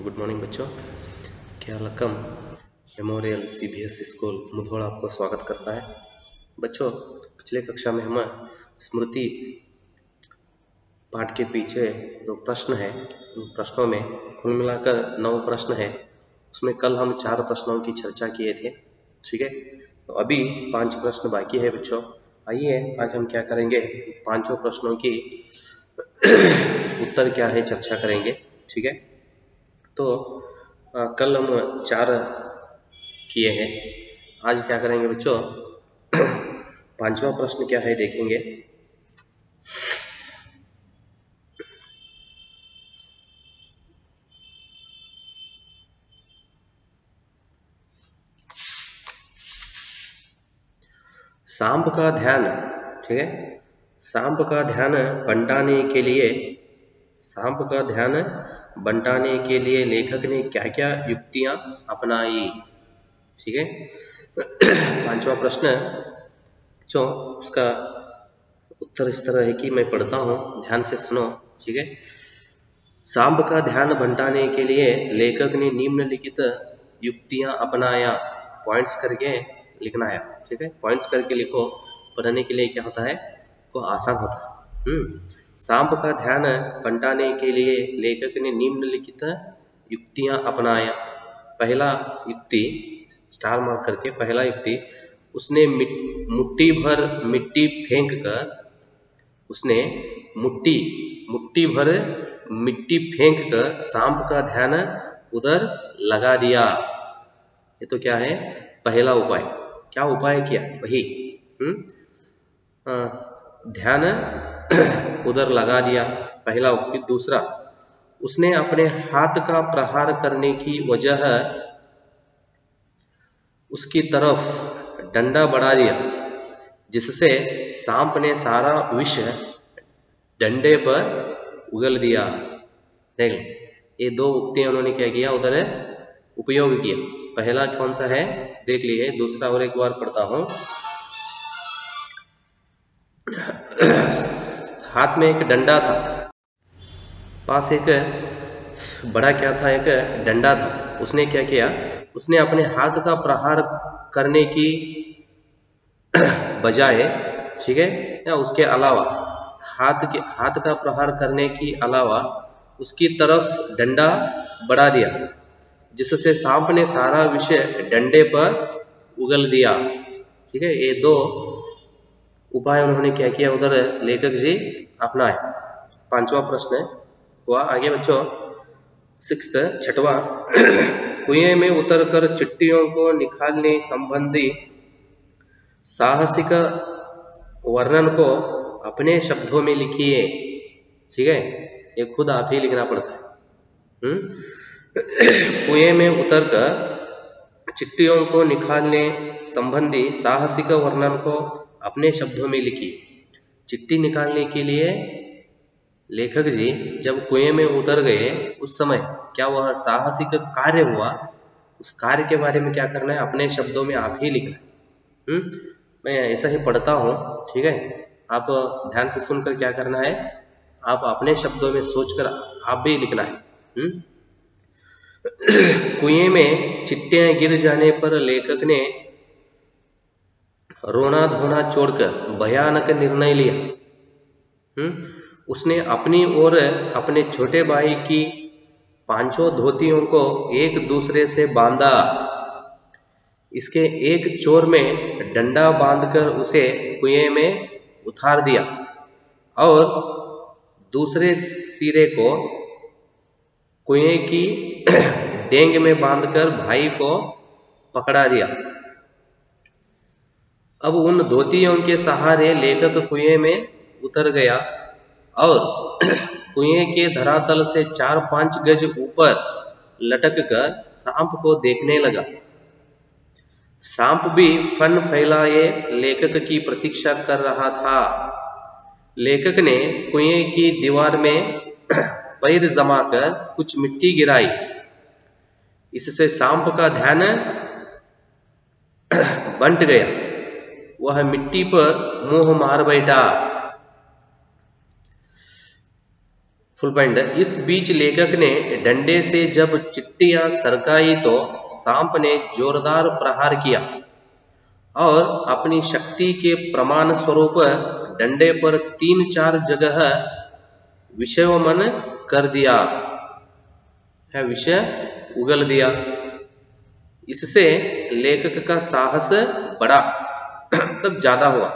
Good morning बच्चों। केरलकम memorial CBSE school Mudhol आपको स्वागत करता है। बच्चों, पिछले कक्षा में हम स्मृति पाठ के पीछे जो प्रश्न है उन प्रश्नों में कुल मिलाकर 9 प्रश्न है। उसमें कल हम 4 प्रश्नों की चर्चा किए थे। ठीक है, तो अभी 5 प्रश्न बाकी है बच्चों। आइए आज हम क्या करेंगे, 5 प्रश्नों की उत्तर क्या है चर्चा करेंगे। ठीक है, तो कल हम 4 किए हैं। आज क्या करेंगे बच्चों, 5वां प्रश्न क्या है देखेंगे। सांप का ध्यान, ठीक है, सांप का ध्यान बंटाने के लिए लेखक ने क्या क्या युक्तियां अपनाई। ठीक है, 5वां प्रश्न जो उसका उत्तर इस तरह है कि मैं पढ़ता हूँ, ध्यान से सुनो। ठीक है, सांप का ध्यान बंटाने के लिए लेखक ने निम्नलिखित युक्तियां अपनाया। पॉइंट्स करके लिखना है। ठीक है, पॉइंट्स करके लिखो, पढ़ने के लिए क्या होता है वो आसान होता है। सांप का ध्यान बंटाने के लिए लेखक ने निम्नलिखित युक्तियां अपनाया। पहला युक्ति, स्टार मार्क करके, पहला युक्ति, उसने मुट्ठी भर मिट्टी फेंक कर सांप का ध्यान उधर लगा दिया। ये तो क्या है, पहला उपाय। क्या उपाय किया, वही ध्यान उधर लगा दिया, पहला उक्ति। दूसरा, उसने अपने हाथ का प्रहार करने की वजह उसकी तरफ डंडा बढ़ा दिया, जिससे सांप ने सारा विष डंडे पर उगल दिया। देख, ये 2 उक्तियां उन्होंने क्या किया, उधर उपयोग किया। पहला कौन सा है देख लिए, दूसरा और एक बार पढ़ता हूं। हाथ में एक डंडा था, पास एक बड़ा क्या था, एक डंडा था। उसने क्या किया, उसने अपने हाथ का प्रहार करने की बजाय, ठीक है, या उसके अलावा हाथ का प्रहार करने की अलावा उसकी तरफ डंडा बढ़ा दिया, जिससे सांप ने सारा विषय डंडे पर उगल दिया। ठीक है, ये 2 उपाय उन्होंने क्या किया, उधर लेखक जी अपनाए। 5वां प्रश्न हुआ आगे बच्चों। 6वां, कुएं में उतरकर चिट्टियों को निकालने संबंधी साहसिक वर्णन को अपने शब्दों में लिखिए। ठीक है, ये खुद आप ही लिखना पड़ता है। कुएं में उतरकर चिट्टियों को निकालने संबंधी साहसिक वर्णन को अपने शब्दों में लिखिए। चिट्ठी निकालने के लिए लेखक जी जब कुएं में उतर गए, उस समय क्या वह साहसिक कार्य हुआ, उस कार्य के बारे में क्या करना है, अपने शब्दों में आप ही लिखना है। मैं ऐसा ही पढ़ता हूँ। ठीक है, आप ध्यान से सुनकर क्या करना है, आप अपने शब्दों में सोचकर आप भी लिखना है। कुएं में चिट्टियां गिर जाने पर लेखक ने रोना धोना छोड़कर भयानक निर्णय लिया। उसने अपनी और अपने छोटे भाई की 5 धोतियों को एक दूसरे से बांधा। इसके एक छोर में डंडा बांधकर उसे कुएं में उतार दिया और दूसरे सिरे को कुएं की डेंग में बांधकर भाई को पकड़ा दिया। अब उन धोतियों के सहारे लेखक कुएं में उतर गया और कुएं के धरातल से 4-5 गज ऊपर लटक कर सांप को देखने लगा। सांप भी फन फैलाए लेखक की प्रतीक्षा कर रहा था। लेखक ने कुएं की दीवार में पैर जमाकर कुछ मिट्टी गिराई। इससे सांप का ध्यान बंट गया, वह मिट्टी पर मुंह मार बैठा। Full point. इस बीच लेखक ने डंडे से जब चिट्टियां सरकाई तो सांप ने जोरदार प्रहार किया और अपनी शक्ति के प्रमाण स्वरूप डंडे पर 3-4 जगह विषयमन कर दिया है, विषय उगल दिया। इससे लेखक का साहस बढ़ा मतलब ज्यादा हुआ।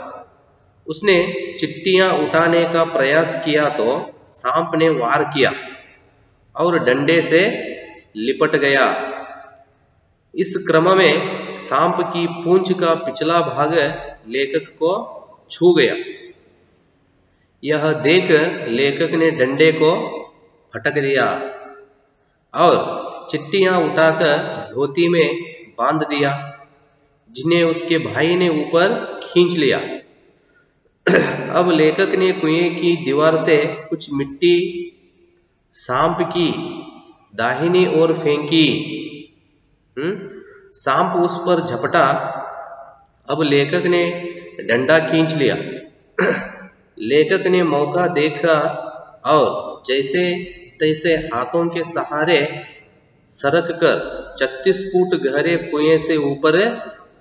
उसने चिट्टियां उठाने का प्रयास किया तो सांप ने वार किया और डंडे से लिपट गया। इस क्रम में सांप की पूंछ का पिछला भाग लेखक को छू गया। यह देख लेखक ने डंडे को फटक दिया और चिट्टियां उठाकर धोती में बांध दिया, जिन्हें उसके भाई ने ऊपर खींच लिया। अब लेखक ने कुएं की दीवार से कुछ मिट्टी सांप की दाहिनी ओर फेंकी। सांप उस पर झपटा। अब लेखक ने डंडा खींच लिया। लेखक ने मौका देखा और जैसे तैसे हाथों के सहारे सरक कर 36 फुट गहरे कुएं से ऊपर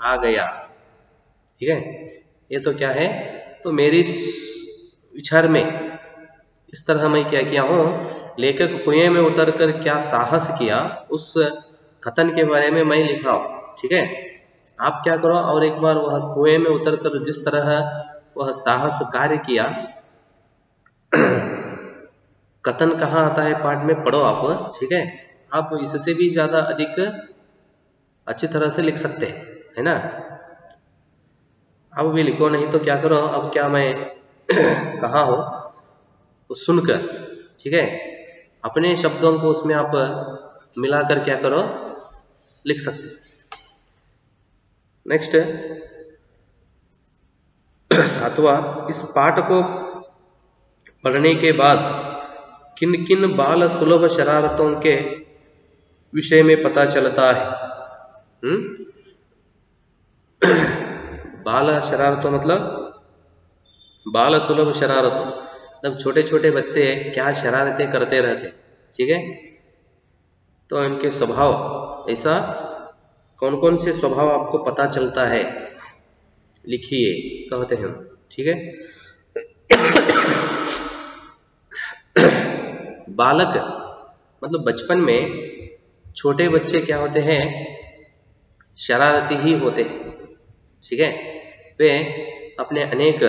आ गया। ठीक है, ये तो क्या है, तो मेरी विचार में इस तरह मैं क्या किया हूं, लेखक कुएं में उतरकर क्या साहस किया उस कथन के बारे में मैं लिखा हूं। ठीक है, आप क्या करो और एक बार वह कुएं में उतरकर जिस तरह वह साहस कार्य किया, कथन कहाँ आता है पाठ में पढ़ो आप। ठीक है, आप इससे भी ज्यादा अधिक अच्छी तरह से लिख सकते हैं, है ना। अब भी लिखो, नहीं तो क्या करो, अब क्या मैं कहा हूं तो सुनकर, ठीक है, अपने शब्दों को उसमें आप मिलाकर क्या करो, लिख सकते। नेक्स्ट 7वां, इस पाठ को पढ़ने के बाद किन किन बाल सुलभ शरारतों के विषय में पता चलता है। बाल शरारतों मतलब बाल सुलभ शरारतों मतलब छोटे छोटे बच्चे क्या शरारतें करते रहते। ठीक है, तो इनके स्वभाव, ऐसा कौन कौन से स्वभाव आपको पता चलता है, लिखिए, कहते हैं। ठीक है, बालक मतलब बचपन में छोटे बच्चे क्या होते हैं, शरारती ही होते हैं। ठीक है, वे अपने अनेक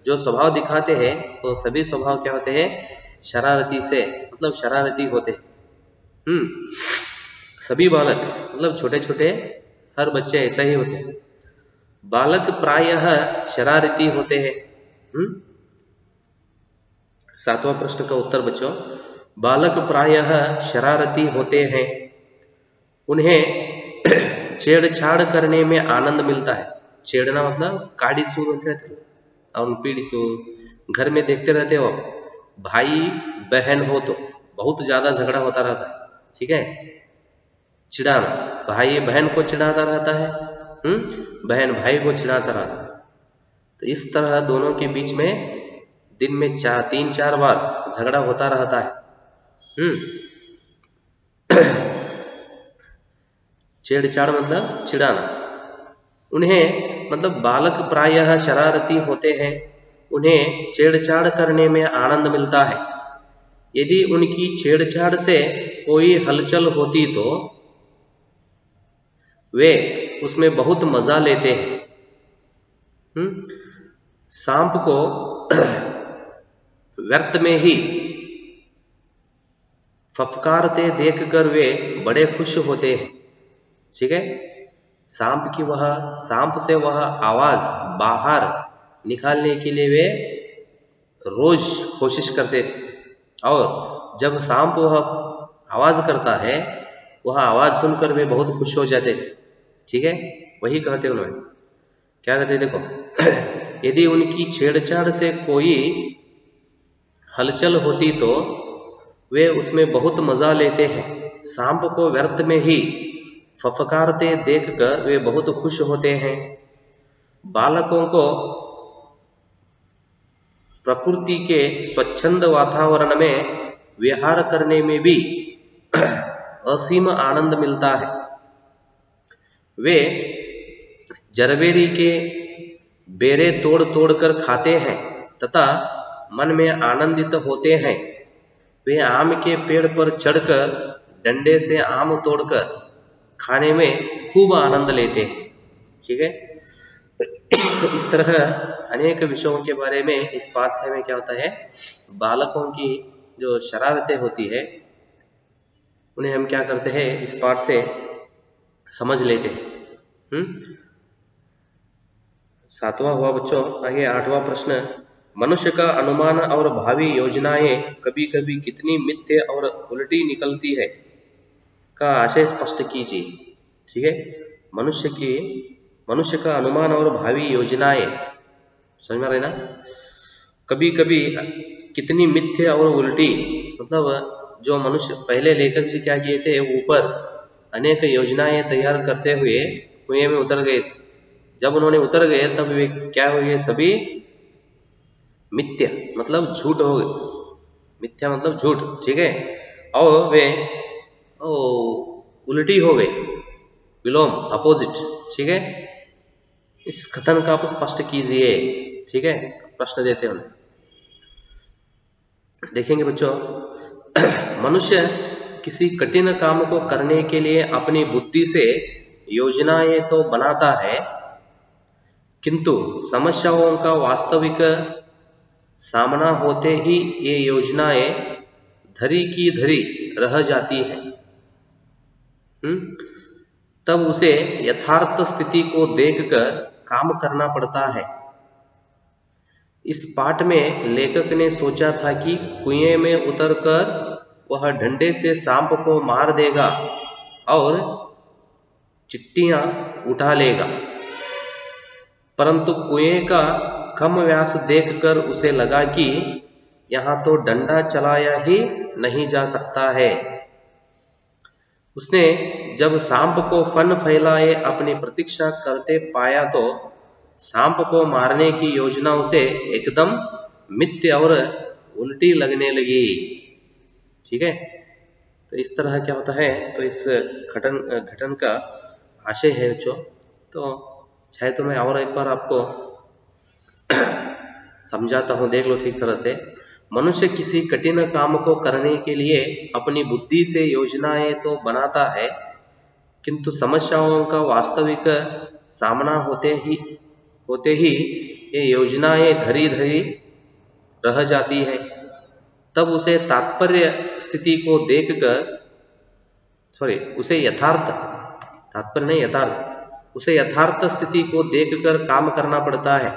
जो स्वभाव दिखाते हैं तो सभी स्वभाव क्या होते हैं, शरारती से मतलब शरारती होते हैं। सभी बालक मतलब छोटे छोटे हर बच्चे ऐसा ही होते हैं। बालक प्रायः शरारती होते हैं। 7वां प्रश्न का उत्तर बच्चों, बालक प्रायः शरारती होते हैं। उन्हें छेड़छाड़ करने में आनंद मिलता है। छेड़ना मतलब काड़ी सूर होते रहते और पीड़ी सूर घर में देखते रहते हो। भाई बहन हो तो बहुत ज्यादा झगड़ा होता रहता है। ठीक है, चिढ़ाना, भाई बहन को चिढ़ाता रहता है, बहन भाई को चिढ़ाता रहता है। तो इस तरह दोनों के बीच में दिन में 3-4 बार झगड़ा होता रहता है। छेड़छाड़ मतलब चिढ़ाना। उन्हें मतलब बालक प्रायः शरारती होते हैं। उन्हें छेड़छाड़ करने में आनंद मिलता है। यदि उनकी छेड़छाड़ से कोई हलचल होती तो वे उसमें बहुत मजा लेते हैं। सांप को व्यर्थ में ही फफकारते देखकर वे बड़े खुश होते हैं। ठीक है, सांप से वह आवाज बाहर निकालने के लिए वे रोज कोशिश करते थे, और जब सांप वह आवाज करता है, वह आवाज सुनकर वे बहुत खुश हो जाते थे। ठीक है, वही कहते उन्होंने, क्या कहते देखो, यदि उनकी छेड़छाड़ से कोई हलचल होती तो वे उसमें बहुत मजा लेते हैं। सांप को व्यर्थ में ही फफकारते देखकर वे बहुत खुश होते हैं। बालकों को प्रकृति के स्वच्छंद वातावरण में विहार करने में भी असीम आनंद मिलता है। वे जरबेरी के बेरे तोड़ तोड़ कर खाते हैं तथा मन में आनंदित होते हैं। वे आम के पेड़ पर चढ़कर डंडे से आम तोड़कर खाने में खूब आनंद लेते हैं। ठीक है, इस तरह अनेक विषयों के बारे में इस पाठ से हमें क्या होता है, बालकों की जो शरारतें होती है उन्हें हम क्या करते हैं, इस पाठ से समझ लेते हैं। सातवां हुआ बच्चों। आगे आठवां प्रश्न, मनुष्य का अनुमान और भावी योजनाएं कभी कभी कितनी मिथ्य और उल्टी निकलती है का आशय स्पष्ट कीजिए। ठीक है, मनुष्य का अनुमान और भावी योजनाएं, समझ में आ रही ना। कभी कभी कितनी मिथ्य और उल्टी, मतलब जो मनुष्य पहले लेखक जी क्या किए थे, ऊपर अनेक योजनाएं तैयार करते हुए कुएं में उतर गए। जब उन्होंने उतर गए तब वे क्या हुए, सभी मिथ्या मतलब झूठ हो गए। मिथ्या मतलब झूठ, ठीक है, और वे उल्टी हो गए, विलोम अपोजिट। ठीक है, इस कथन का आप स्पष्ट कीजिए। ठीक है, प्रश्न देते हैं उन्हें, देखेंगे बच्चों। मनुष्य किसी कठिन काम को करने के लिए अपनी बुद्धि से योजनाएं तो बनाता है, किंतु समस्याओं का वास्तविक सामना होते ही ये योजनाएं धरी की धरी रह जाती हैं। तब उसे यथार्थ स्थिति को देखकर काम करना पड़ता है। इस पाठ में लेखक ने सोचा था कि कुएं में उतरकर वह डंडे से सांप को मार देगा और चिट्टियां उठा लेगा, परंतु कुएं का कम व्यास देखकर उसे लगा कि यहां तो डंडा चलाया ही नहीं जा सकता है। उसने जब सांप को फन फैलाए अपनी प्रतीक्षा करते पाया तो सांप को मारने की योजना उसे एकदम मिथ्य और उल्टी लगने लगी। ठीक है, तो इस तरह क्या होता है, तो इस घटन का आशय है बच्चों। तो चाहे तो मैं और एक बार आपको समझाता हूं, देख लो ठीक तरह से। मनुष्य किसी कठिन काम को करने के लिए अपनी बुद्धि से योजनाएं तो बनाता है, किंतु समस्याओं का वास्तविक सामना होते ही ये योजनाएं धरी धरी रह जाती हैं। तब उसे उसे यथार्थ स्थिति को देखकर काम करना पड़ता है।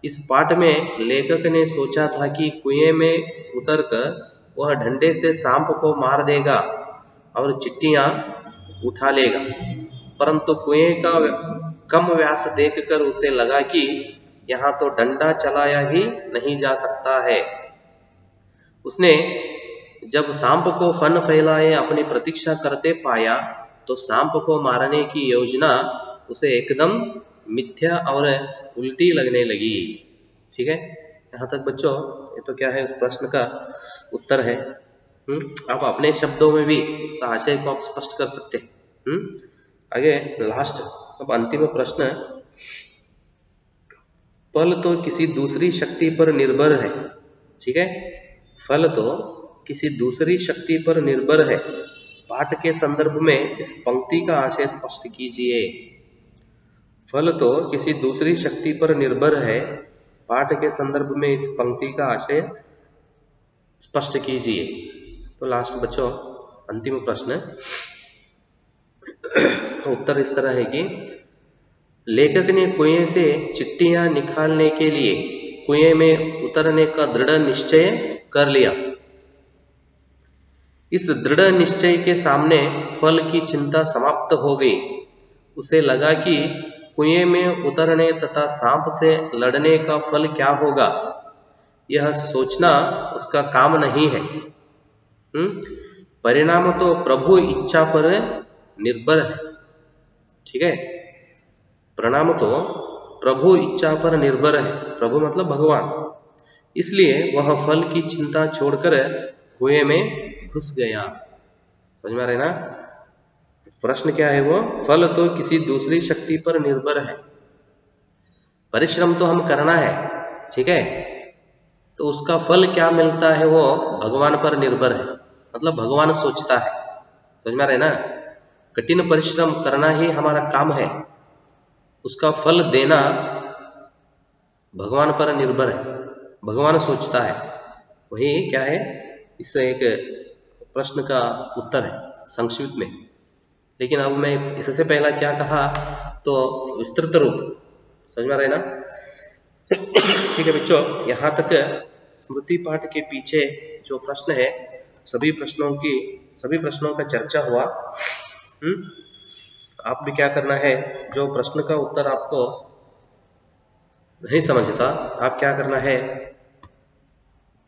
इस पाठ में लेखक ने सोचा था कि कुएं में उतरकर वह डंडे से सांप को मार देगा और चिट्टियां उठा लेगा, परंतु कुएं का कम व्यास देखकर उसे लगा कि यहाँ तो डंडा चलाया ही नहीं जा सकता है। उसने जब सांप को फन फैलाए अपनी प्रतीक्षा करते पाया तो सांप को मारने की योजना उसे एकदम मिथ्या और उल्टी लगने लगी। ठीक है, यहाँ तक बच्चों ये तो क्या है, उस प्रश्न का उत्तर है। आप अपने शब्दों में भी आशय को आप स्पष्ट कर सकते हैं। आगे लास्ट, अब अंतिम प्रश्न, फल तो किसी दूसरी शक्ति पर निर्भर है। ठीक है, फल तो किसी दूसरी शक्ति पर निर्भर है। पाठ के संदर्भ में इस पंक्ति का आशय स्पष्ट कीजिए। फल तो किसी दूसरी शक्ति पर निर्भर है। पाठ के संदर्भ में इस पंक्ति का आशय स्पष्ट कीजिए। तो लास्ट बच्चों अंतिम प्रश्न, उत्तर इस तरह है कि लेखक ने कुएं से चिट्टियां निकालने के लिए कुएं में उतरने का दृढ़ निश्चय कर लिया। इस दृढ़ निश्चय के सामने फल की चिंता समाप्त हो गई। उसे लगा कि कुएं में उतरने तथा सांप से लड़ने का फल क्या होगा, यह सोचना उसका काम नहीं है। परिणाम तो प्रभु इच्छा पर निर्भर है। ठीक है, परिणाम तो प्रभु इच्छा पर निर्भर है। प्रभु मतलब भगवान। इसलिए वह फल की चिंता छोड़कर कुएं में घुस गया। समझ में आ रहा है ना? प्रश्न क्या है वो, फल तो किसी दूसरी शक्ति पर निर्भर है। परिश्रम तो हम करना है, ठीक है, तो उसका फल क्या मिलता है वो भगवान पर निर्भर है, मतलब भगवान सोचता है। समझ में आ रहा है ना? कठिन परिश्रम करना ही हमारा काम है, उसका फल देना भगवान पर निर्भर है, भगवान सोचता है। वही क्या है, इस एक प्रश्न का उत्तर है संक्षिप्त में। लेकिन अब मैं इससे पहला क्या कहा, तो विस्तृत रूप। समझ में आ रहा है ना? ठीक है बच्चों, यहाँ तक स्मृति पाठ के पीछे जो प्रश्न है सभी प्रश्नों का चर्चा हुआ। आप भी क्या करना है, जो प्रश्न का उत्तर आपको नहीं समझता, आप क्या करना है,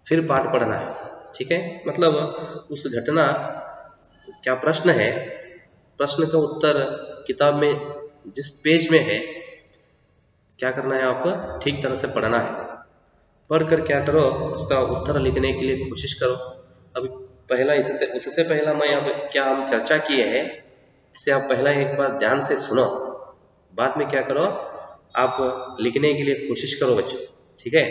फिर पाठ पढ़ना है, ठीक है। मतलब उस घटना क्या प्रश्न है, प्रश्न का उत्तर किताब में जिस पेज में है, क्या करना है आपको, ठीक तरह से पढ़ना है। पढ़कर क्या करो, उसका उत्तर लिखने के लिए कोशिश करो। अभी पहला उससे पहला मैं अब क्या हम चर्चा किए हैं उसे आप पहला एक बार ध्यान से सुनो, बाद में क्या करो, आप लिखने के लिए कोशिश करो बच्चों, ठीक है।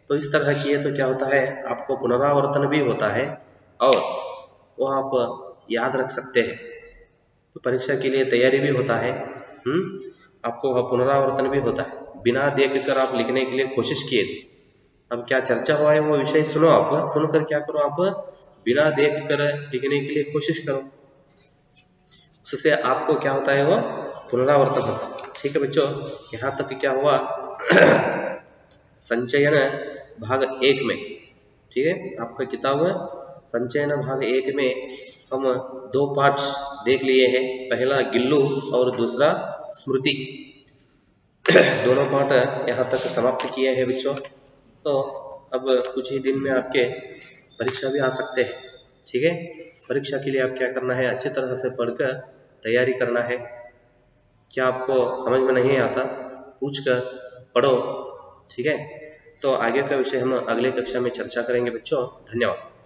तो इस तरह किए तो क्या होता है, आपको पुनरावर्तन भी होता है और वो आप याद रख सकते हैं, तो परीक्षा के लिए तैयारी भी होता है। आपको पुनरावर्तन भी होता है, बिना देख कर आप लिखने के लिए कोशिश किए। अब क्या चर्चा हुआ है वो विषय सुनो, आप सुनकर क्या करो, आप बिना देख कर लिखने के लिए कोशिश करो, उससे आपको क्या होता है वो पुनरावर्तन होता है। ठीक है बच्चों, यहाँ तक क्या हुआ संचयन भाग 1 में, ठीक है, आपका किताब संचयन भाग 1 में हम 2 पार्ट देख लिए हैं, पहला गिल्लू और दूसरा स्मृति। दोनों पार्ट यहाँ तक समाप्त किए हैं बच्चों। तो अब कुछ ही दिन में आपके परीक्षा भी आ सकते हैं, ठीक है। परीक्षा के लिए आप क्या करना है, अच्छी तरह से पढ़कर तैयारी करना है। क्या आपको समझ में नहीं आता, पूछ कर पढ़ो, ठीक है। तो आगे का विषय हम अगले कक्षा में चर्चा करेंगे बच्चों। धन्यवाद।